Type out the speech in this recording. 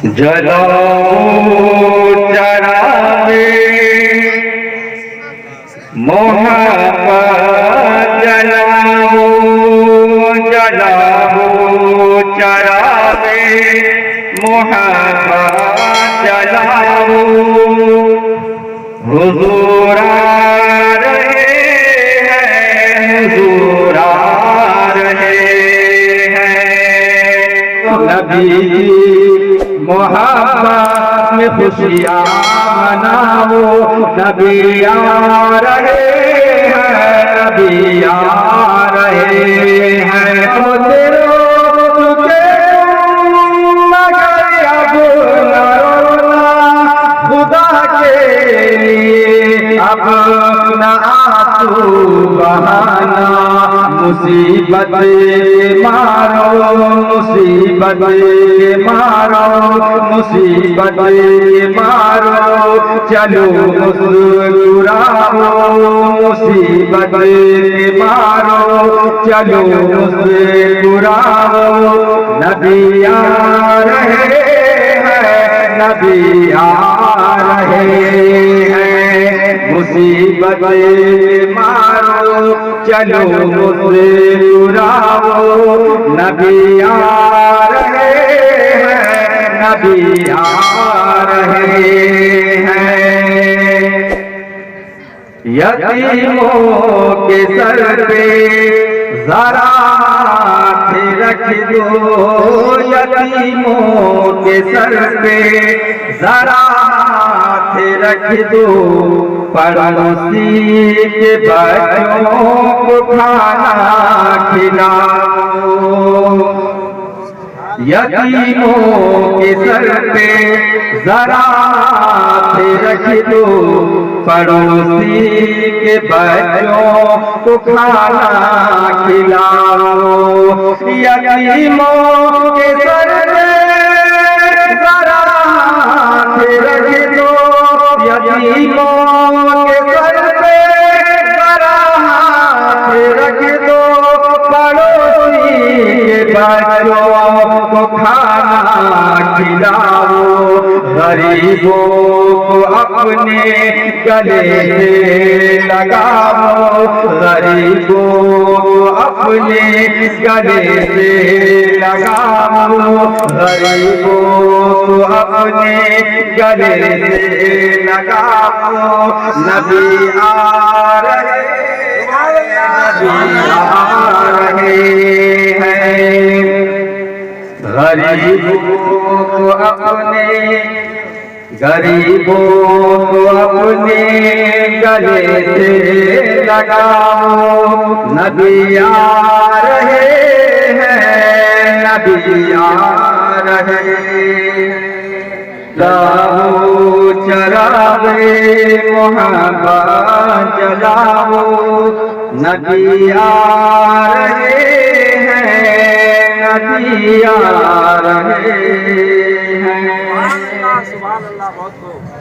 جلاؤ چراغے محبت جلاؤ جلاؤ چراغے محبت جلاؤ حضور آ رہے ہیں حضور آ رہے ہیں نبی محبت میں خوشیاں مناؤ نبی آ رہے ہیں نبی آ رہے ہیں مگر اب نہ رونا خدا کے لیے اب نہ آنسو بہانا مصیبت مارو مصیبت مارو مصیبت مارو چلو مسکراؤ مصیبت مارو چلو مسکراؤ نبی آ رہے ہیں نبی آ رہے ہیں مصیبت مارو چلو مسکراؤ نبی آ رہے ہیں نبی آ رہے ہیں یتیموں کے سر پہ ذرا ہاتھ رکھ دو یتیموں کے سر پہ ذرا ہاتھ رکھ دو پڑوسی کے بچوں کو کھانا کھلاؤ یتیموں کے سر پہ ذرا ہاتھ رکھ دو پڑوسی کے بچوں کو کھانا کھلاؤ یتیموں کے سر پہ ذرا ہاتھ رکھ دو یتیموں کے سر پہ ذرا ہاتھ رکھ دو پڑوسی کے بچوں کو کھانا کھلاؤ غریبوں کو اپنے گلے سے لگاؤ غریبوں کو اپنے گلے سے لگاؤ غریبوں کو اپنے گلے سے لگاؤ نبی آ رہے نبی آ رہے ہیں غریبوں کو اپنے غریبوں کو اپنے گلے سے لگاؤ نبی آ رہے ہیں نبی آ رہے لاؤ چراغے محبت جلاؤ نبی آ رہے ہیں نبی آ رہے ہیں سبحان اللہ بہت خوب